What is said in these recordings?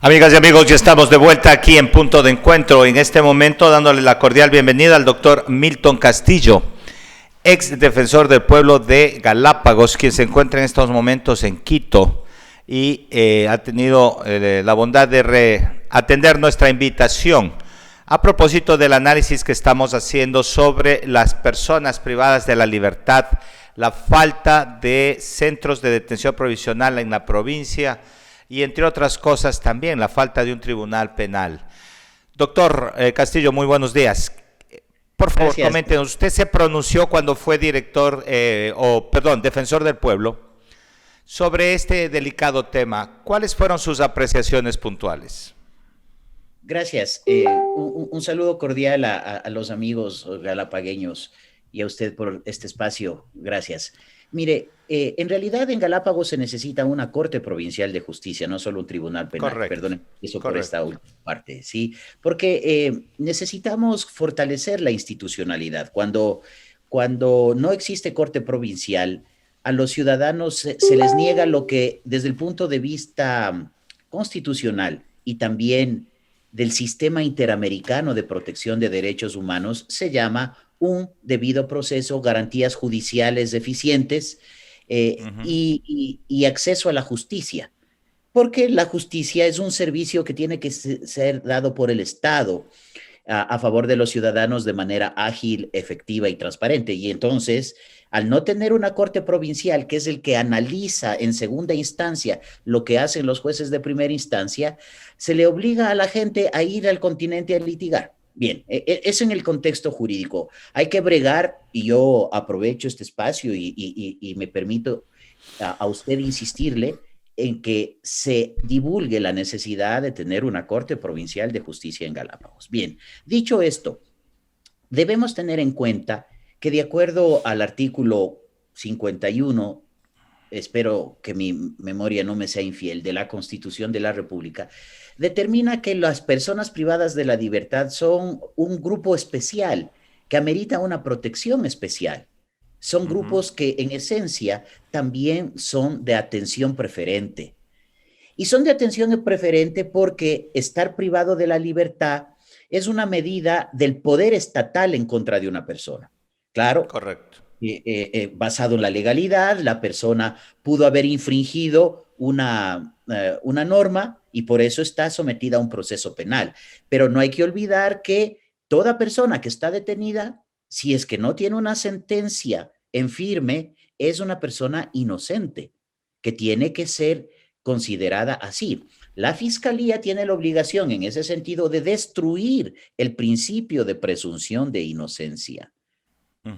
Amigas y amigos, ya estamos de vuelta aquí en Punto de Encuentro. En este momento dándole la cordial bienvenida al doctor Milton Castillo, ex defensor del pueblo de Galápagos, quien se encuentra en estos momentos en Quito y ha tenido la bondad de atender nuestra invitación a propósito del análisis que estamos haciendo sobre las personas privadas de la libertad, la falta de centros de detención provisional en la provincia y, entre otras cosas, también la falta de un tribunal penal. Doctor Castillo, muy buenos días. Por favor, Gracias. coméntenos, usted se pronunció cuando fue defensor del pueblo sobre este delicado tema. ¿Cuáles fueron sus apreciaciones puntuales? Gracias. Un saludo cordial a los amigos galapagueños y a usted por este espacio. Gracias. Mire, en realidad en Galápagos se necesita una corte provincial de justicia, no solo un tribunal penal. Correcto, Perdone eso por esta correcto. última parte, ¿sí? Porque necesitamos fortalecer la institucionalidad. Cuando no existe corte provincial, a los ciudadanos se les niega lo que desde el punto de vista constitucional y también del sistema interamericano de protección de derechos humanos se llama un debido proceso, garantías judiciales eficientes y acceso a la justicia, porque la justicia es un servicio que tiene que ser dado por el Estado a favor de los ciudadanos de manera ágil, efectiva y transparente. Y entonces, al no tener una corte provincial, que es el que analiza en segunda instancia lo que hacen los jueces de primera instancia, se le obliga a la gente a ir al continente a litigar. Bien, eso en el contexto jurídico. Hay que bregar, y yo aprovecho este espacio y me permito a usted insistirle en que se divulgue la necesidad de tener una Corte Provincial de Justicia en Galápagos. Bien, dicho esto, debemos tener en cuenta que de acuerdo al artículo 51, espero que mi memoria no me sea infiel, de la Constitución de la República, determina que las personas privadas de la libertad son un grupo especial que amerita una protección especial. Son grupos que en esencia también son de atención preferente. Y son de atención preferente porque estar privado de la libertad es una medida del poder estatal en contra de una persona. Claro, Correcto. basado en la legalidad, la persona pudo haber infringido una norma y por eso está sometida a un proceso penal. Pero no hay que olvidar que toda persona que está detenida, si es que no tiene una sentencia en firme, es una persona inocente, que tiene que ser considerada así. La fiscalía tiene la obligación, en ese sentido, de destruir el principio de presunción de inocencia.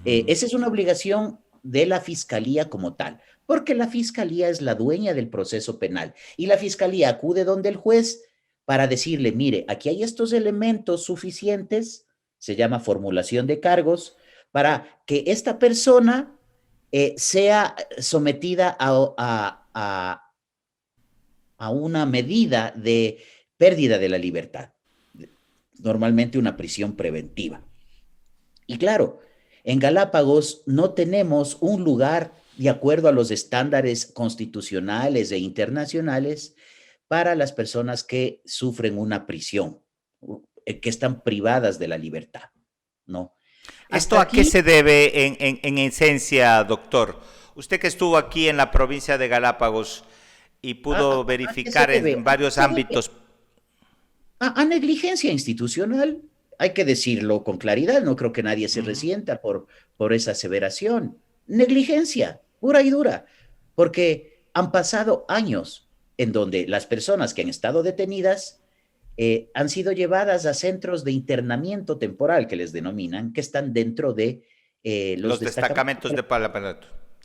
Esa es una obligación de la fiscalía como tal, porque la fiscalía es la dueña del proceso penal y la fiscalía acude donde el juez para decirle, mire, aquí hay estos elementos suficientes, se llama formulación de cargos, para que esta persona sea sometida a una medida de pérdida de la libertad, normalmente una prisión preventiva. Y claro, en Galápagos no tenemos un lugar de acuerdo a los estándares constitucionales e internacionales para las personas que sufren una prisión, que están privadas de la libertad, ¿no? ¿Esto Hasta a qué aquí, se debe en esencia, doctor? Usted que estuvo aquí en la provincia de Galápagos y pudo ¿a qué se verificar debe? en varios Se debe ámbitos. a negligencia institucional. Hay que decirlo con claridad, no creo que nadie se Ujú. resienta por esa aseveración. Negligencia, pura y dura, porque han pasado años en donde las personas que han estado detenidas han sido llevadas a centros de internamiento temporal, que les denominan, que están dentro de los Los destacamentos destacamentos de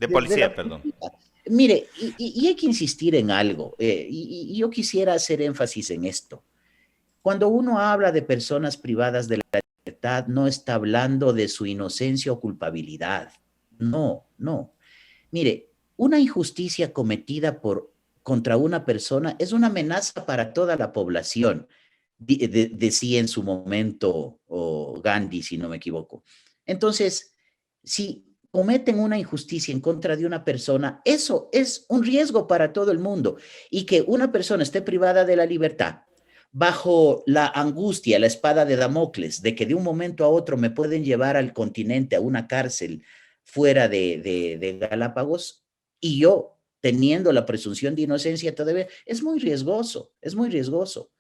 de la policía, perdón. policía. Mire, y hay que insistir en algo, y yo quisiera hacer énfasis en esto. Cuando uno habla de personas privadas de la libertad, no está hablando de su inocencia o culpabilidad. No, no. Mire, una injusticia cometida contra una persona es una amenaza para toda la población, decía en su momento Gandhi, si no me equivoco. Entonces, si cometen una injusticia en contra de una persona, eso es un riesgo para todo el mundo. Y que una persona esté privada de la libertad bajo la angustia, la espada de Damocles, de que de un momento a otro me pueden llevar al continente, a una cárcel fuera de Galápagos, y yo teniendo la presunción de inocencia todavía, es muy riesgoso, es muy riesgoso.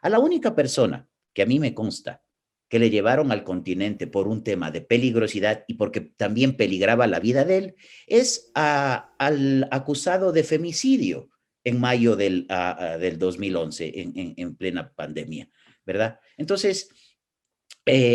A la única persona que a mí me consta que le llevaron al continente por un tema de peligrosidad y porque también peligraba la vida de él, es al acusado de femicidio en mayo del 2011, en plena pandemia, ¿verdad? Entonces,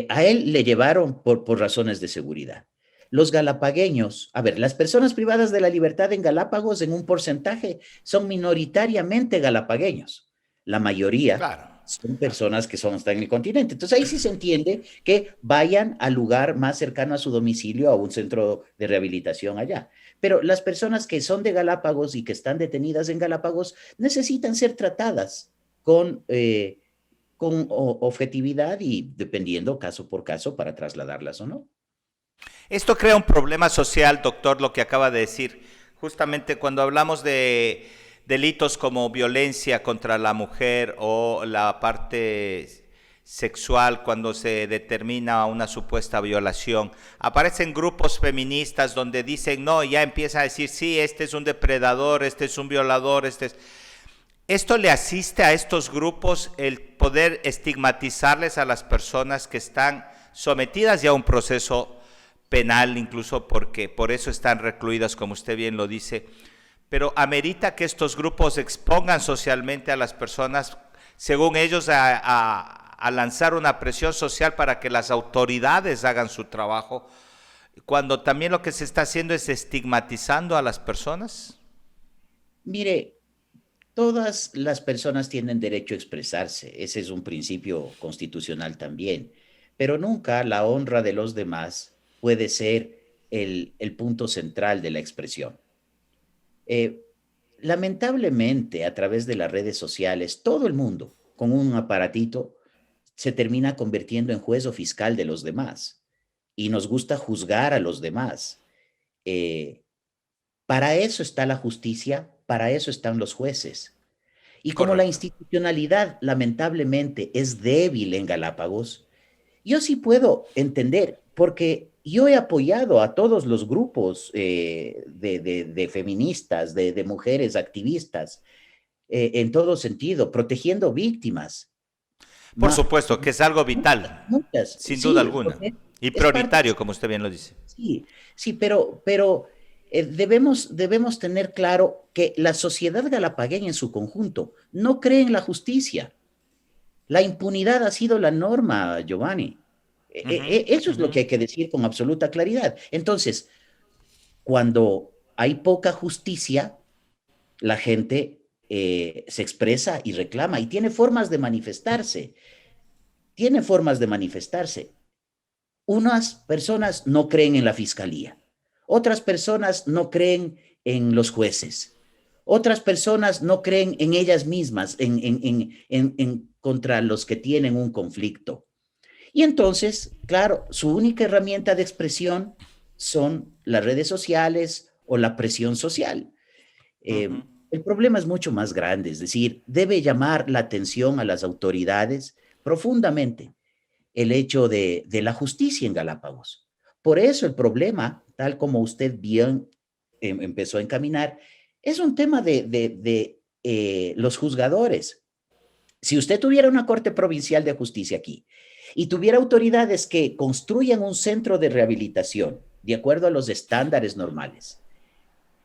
a él le llevaron por razones de seguridad. Los galapagueños, a ver, las personas privadas de la libertad en Galápagos en un porcentaje son minoritariamente galapagueños. La mayoría Claro. son personas que están en el continente. Entonces ahí sí se entiende que vayan al lugar más cercano a su domicilio, a un centro de rehabilitación allá. Pero las personas que son de Galápagos y que están detenidas en Galápagos necesitan ser tratadas con objetividad y dependiendo caso por caso para trasladarlas o no. Esto crea un problema social, doctor, lo que acaba de decir. Justamente cuando hablamos de delitos como violencia contra la mujer o la parte sexual, cuando se determina una supuesta violación, aparecen grupos feministas donde dicen, no, ya empieza a decir, sí, este es un depredador, este es un violador, este es... ¿Esto le asiste a estos grupos el poder estigmatizarles a las personas que están sometidas ya a un proceso penal, incluso porque por eso están recluidas, como usted bien lo dice? Pero amerita que estos grupos expongan socialmente a las personas, según ellos, a lanzar una presión social para que las autoridades hagan su trabajo, cuando también lo que se está haciendo es estigmatizando a las personas. Mire, todas las personas tienen derecho a expresarse, ese es un principio constitucional también, pero nunca la honra de los demás puede ser el punto central de la expresión. Eh, Lamentablemente, a través de las redes sociales, todo el mundo con un aparatito se termina convirtiendo en juez o fiscal de los demás y nos gusta juzgar a los demás. Eh, para eso está la justicia, para eso están los jueces. Y como la Correcto. institucionalidad lamentablemente es débil en Galápagos, yo sí puedo entender, porque yo he apoyado a todos los grupos de feministas, de mujeres activistas, en todo sentido, protegiendo víctimas. Por Ma- supuesto, que es algo vital, Muchas, sin duda sí, alguna, porque y es parte, prioritario, como usted bien lo dice. sí, sí, pero debemos tener claro que la sociedad galapagueña en su conjunto no cree en la justicia. La impunidad ha sido la norma, Giovanni. Ujú, Eso es lo ujú. que hay que decir con absoluta claridad. Entonces, cuando hay poca justicia, la gente se expresa y reclama y tiene formas de manifestarse. Tiene formas de manifestarse. Unas personas no creen en la fiscalía, otras personas no creen en los jueces, otras personas no creen en ellas mismas, contra los que tienen un conflicto. Y entonces, claro, su única herramienta de expresión son las redes sociales o la presión social. Ujú. El problema es mucho más grande, es decir, debe llamar la atención a las autoridades profundamente el hecho de la justicia en Galápagos. Por eso el problema, tal como usted bien empezó a encaminar, es un tema de los juzgadores. Si usted tuviera una Corte Provincial de Justicia aquí y tuviera autoridades que construyan un centro de rehabilitación de acuerdo a los estándares normales,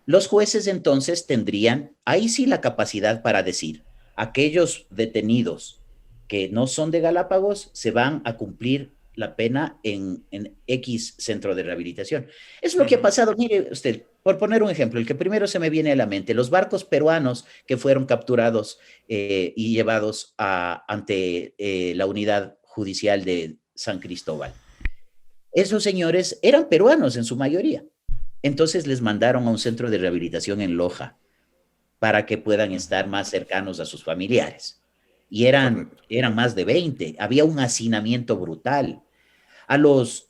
los jueces entonces tendrían ahí sí la capacidad para decir, aquellos detenidos que no son de Galápagos se van a cumplir la pena en X centro de rehabilitación. Es lo que ha Ujú. pasado, mire usted, por poner un ejemplo, el que primero se me viene a la mente, los barcos peruanos que fueron capturados y llevados ante la unidad judicial de San Cristóbal. Esos señores eran peruanos en su mayoría. Entonces les mandaron a un centro de rehabilitación en Loja para que puedan Ujú. estar más cercanos a sus familiares. Y Correcto. eran más de 20. Había un hacinamiento brutal. A los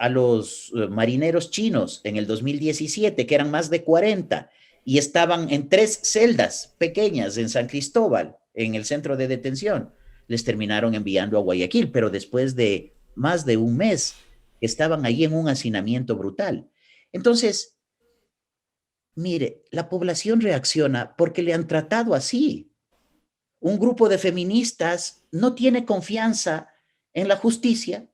marineros chinos en el 2017, que eran más de 40, y estaban en 3 celdas pequeñas en San Cristóbal, en el centro de detención. les terminaron enviando a Guayaquil, pero después de más de un mes estaban ahí en un hacinamiento brutal. Entonces, mire, la población reacciona porque le han tratado así. Un grupo de feministas no tiene confianza en la justicia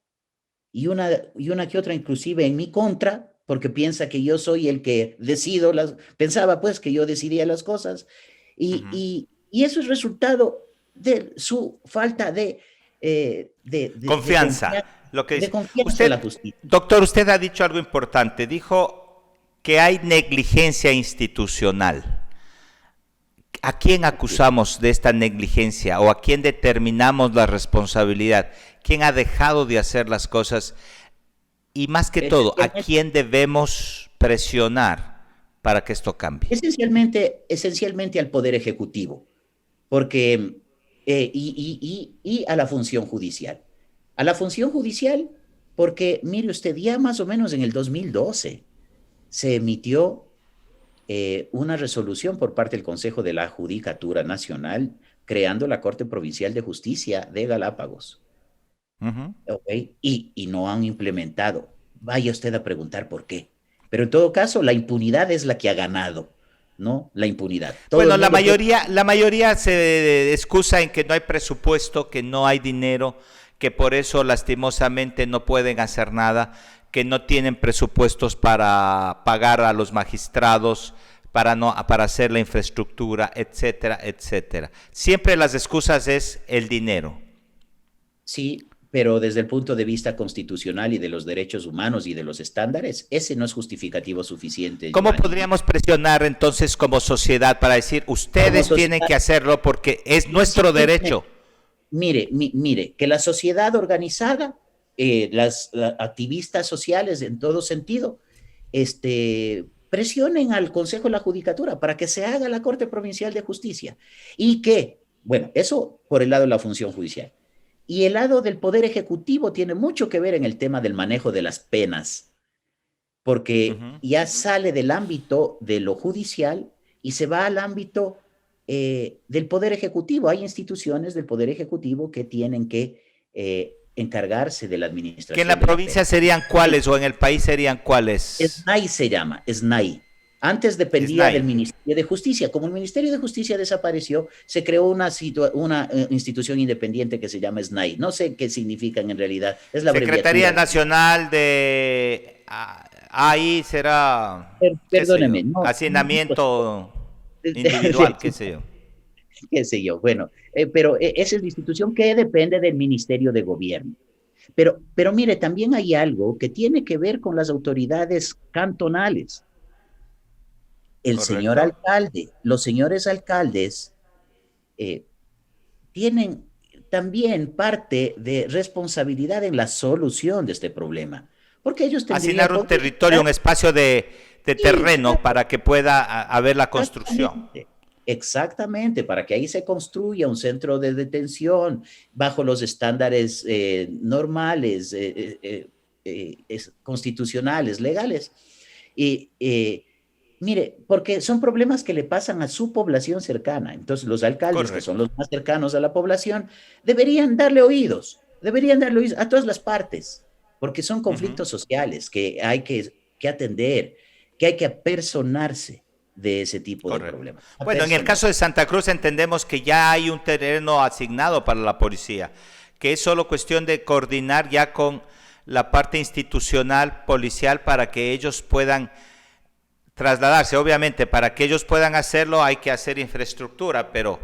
y una que otra inclusive en mi contra, porque piensa que yo soy el que decido pensaba pues que yo decidía las cosas, Ujú. y eso es resultado de su falta de Confianza, confianza, lo que de dice. confianza en la Usted, justicia. doctor, usted ha dicho algo importante. Dijo que hay negligencia institucional. ¿A quién acusamos de esta negligencia o a quién determinamos la responsabilidad? ¿Quién ha dejado de hacer las cosas? Y más que todo, ¿a Esencialmente, quién debemos presionar para que esto cambie? esencialmente al Poder Ejecutivo, porque, y a la función judicial. A la función judicial, porque mire usted, ya más o menos en el 2012 se emitió una resolución por parte del Consejo de la Judicatura Nacional creando la Corte Provincial de Justicia de Galápagos. Ujú. ¿Ok? Y no han implementado. Vaya usted a preguntar por qué. Pero en todo caso, la impunidad es la que ha ganado, ¿no? La impunidad. Todo el Bueno, mundo puede. la mayoría se excusa en que no hay presupuesto, que no hay dinero, que por eso lastimosamente no pueden hacer nada, que no tienen presupuestos para pagar a los magistrados, para no para hacer la infraestructura, etcétera, etcétera. Siempre las excusas es el dinero. Sí, pero desde el punto de vista constitucional y de los derechos humanos y de los estándares, ese no es justificativo suficiente, ¿Cómo Giovanni. podríamos presionar entonces como sociedad para decir, Como ustedes tienen sociedad, que hacerlo porque es nuestro esencialmente, derecho? mire, que la sociedad organizada, las activistas sociales en todo sentido, presionen al Consejo de la Judicatura para que se haga la Corte Provincial de Justicia y que, bueno, eso por el lado de la función judicial. Y el lado del Poder Ejecutivo tiene mucho que ver en el tema del manejo de las penas, porque Ujú. ya sale del ámbito de lo judicial y se va al ámbito del Poder Ejecutivo. Hay instituciones del Poder Ejecutivo que tienen que encargarse de la Que en administración la de la pena. provincia serían cuáles o en el país serían cuáles. SNAI se llama, SNAI. Antes dependía SNAI. del Ministerio de Justicia. Como el Ministerio de Justicia desapareció, se creó una institución independiente que se llama SNAI. No sé qué significan en realidad, es la Secretaría abreviatura. Nacional de... ahí será, qué sé yo, Perdóneme, no, hacinamiento individual, qué sé yo. qué sé yo. Bueno, pero esa es la institución que depende del Ministerio de Gobierno. Pero mire, también hay algo que tiene que ver con las autoridades cantonales. El señor ¿Correcto? alcalde, los señores alcaldes eh, tienen también parte de responsabilidad en la solución de este problema, porque ellos tendrían, Asignar un territorio, un espacio de sí, terreno para que pueda haber la construcción. exactamente, exactamente, para que ahí se construya un centro de detención bajo los estándares normales, constitucionales, legales. Y mire, porque son problemas que le pasan a su población cercana. Entonces, los alcaldes, que son Correcto. los más cercanos a la población, deberían darle oídos a todas las partes, porque son Ujú. conflictos sociales que hay que atender, que hay que apersonarse de ese tipo de Correcto. problemas. Bueno, en el caso Apersonarse. de Santa Cruz entendemos que ya hay un terreno asignado para la policía, que es solo cuestión de coordinar ya con la parte institucional policial para que ellos puedan trasladarse. Obviamente, para que ellos puedan hacerlo hay que hacer infraestructura, pero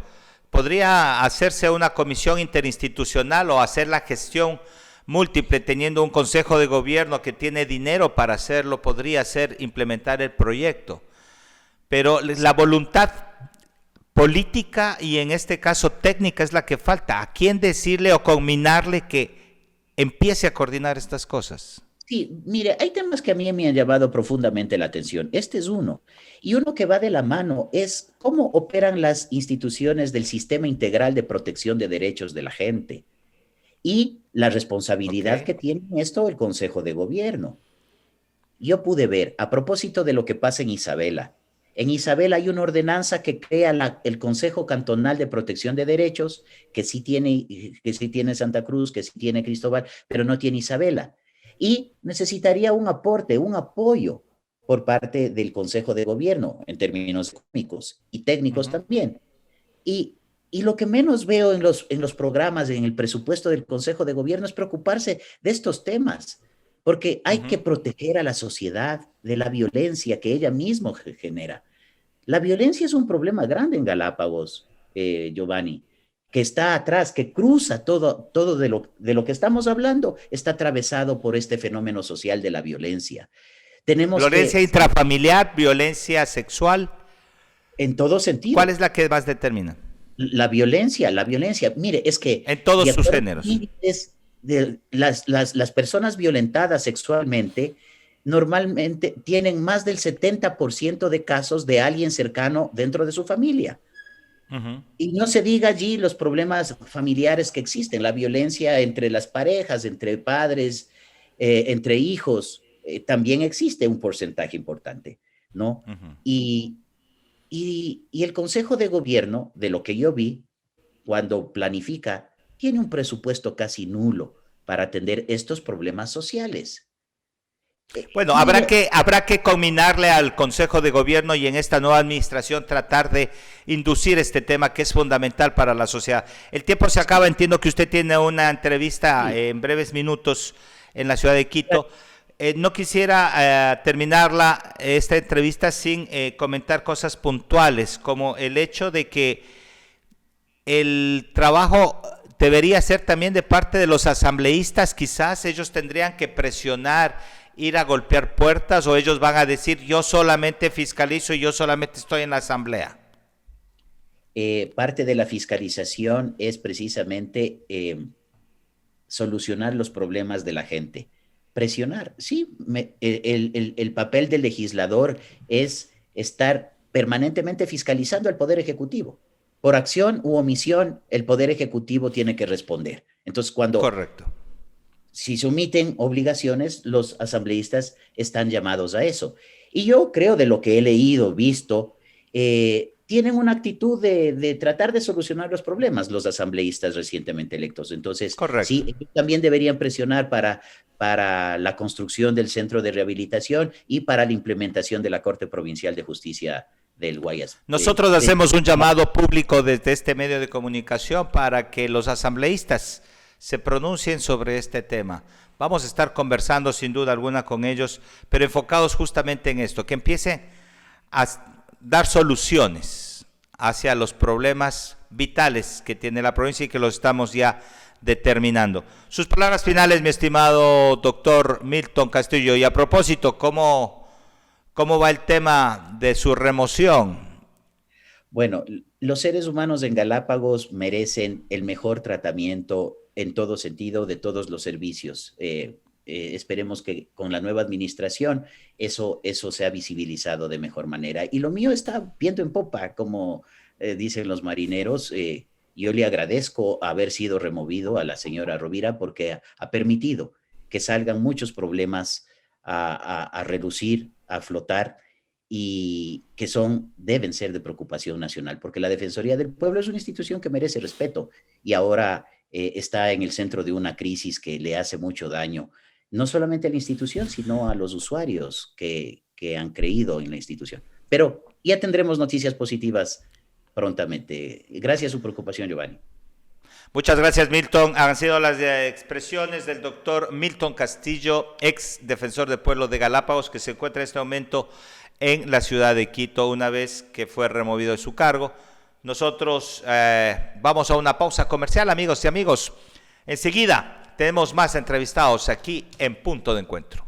podría hacerse una comisión interinstitucional o hacer la gestión múltiple teniendo un consejo de gobierno que tiene dinero para hacerlo, podría ser implementar el proyecto. Pero la voluntad política y en este caso técnica es la que falta. ¿A quién decirle o combinarle que empiece a coordinar estas cosas? Sí, mire, hay temas que a mí me han llamado profundamente la atención. Este es uno. Y uno que va de la mano es cómo operan las instituciones del sistema integral de protección de derechos de la gente y la Ok. responsabilidad que tiene en esto el Consejo de Gobierno. Yo pude ver, a propósito de lo que pasa en Isabela, En Isabel hay una ordenanza que crea el Consejo Cantonal de Protección de Derechos, que sí tiene Santa Cruz, que sí tiene Cristóbal, pero no tiene Isabela. Y necesitaría un aporte, un apoyo por parte del Consejo de Gobierno en términos económicos y técnicos también. Y lo que menos veo en los programas, en el presupuesto del Consejo de Gobierno es preocuparse de estos temas, porque hay que proteger a la sociedad de la violencia que ella misma genera. La violencia es un problema grande en Galápagos, Giovanni, que está atrás, que cruza todo de lo que estamos hablando, está atravesado por este fenómeno social de la violencia. Tenemos Violencia intrafamiliar, violencia sexual. En todo sentido. ¿Cuál es la que más determina? La violencia, mire, es que... En todos sus géneros. Las personas violentadas sexualmente normalmente tienen más del 70% de casos de alguien cercano dentro de su familia. Y no se diga allí los problemas familiares que existen, la violencia entre las parejas, entre padres, entre hijos, también existe un porcentaje importante, ¿no? Y el Consejo de Gobierno, de lo que yo vi, cuando planifica, tiene un presupuesto casi nulo para atender estos problemas sociales. Bueno, habrá que combinarle al Consejo de Gobierno y en esta nueva administración tratar de inducir este tema que es fundamental para la sociedad. El tiempo se acaba, entiendo que usted tiene una entrevista en breves minutos en la ciudad de Quito. No quisiera terminarla esta entrevista sin comentar cosas puntuales, como el hecho de que el trabajo debería ser también de parte de los asambleístas. Quizás ellos tendrían que presionar, ir a golpear puertas, o ellos van a decir yo solamente fiscalizo y yo solamente estoy en la asamblea. Parte de la fiscalización es precisamente solucionar los problemas de la gente. Presionar, sí, el papel del legislador es estar permanentemente fiscalizando al Poder Ejecutivo. Por acción u omisión, el Poder Ejecutivo tiene que responder. Entonces, Correcto. Si se omiten obligaciones, los asambleístas están llamados a eso. Y yo creo, de lo que he leído, visto, tienen una actitud de tratar de solucionar los problemas los asambleístas recientemente electos. Entonces, sí, ellos también deberían presionar para la construcción del centro de rehabilitación y para la implementación de la Corte Provincial de Justicia del Guayas. Nosotros hacemos un llamado público desde este medio de comunicación para que los asambleístas se pronuncien sobre este tema. Vamos a estar conversando sin duda alguna con ellos, pero enfocados justamente en esto, que empiece a dar soluciones hacia los problemas vitales que tiene la provincia y que los estamos ya determinando. Sus palabras finales, mi estimado doctor Milton Castillo, y a propósito, ¿cómo va el tema de su remoción? Bueno, los seres humanos en Galápagos merecen el mejor tratamiento en todo sentido de todos los servicios. Esperemos que con la nueva administración eso sea visibilizado de mejor manera. Y lo mío está viento en popa, como dicen los marineros. Yo le agradezco haber sido removido a la señora Rovira porque ha permitido que salgan muchos problemas a reducir, a flotar, y que deben ser de preocupación nacional, porque la Defensoría del Pueblo es una institución que merece respeto y ahora está en el centro de una crisis que le hace mucho daño, no solamente a la institución, sino a los usuarios que han creído en la institución. Pero ya tendremos noticias positivas prontamente. Gracias a su preocupación, Giovanni. Muchas gracias, Milton. Han sido las expresiones del doctor Milton Castillo, ex defensor del pueblo de Galápagos, que se encuentra en este momento en la ciudad de Quito, una vez que fue removido de su cargo. Nosotros vamos a una pausa comercial, amigos y amigos. Enseguida tenemos más entrevistados aquí en Punto de Encuentro.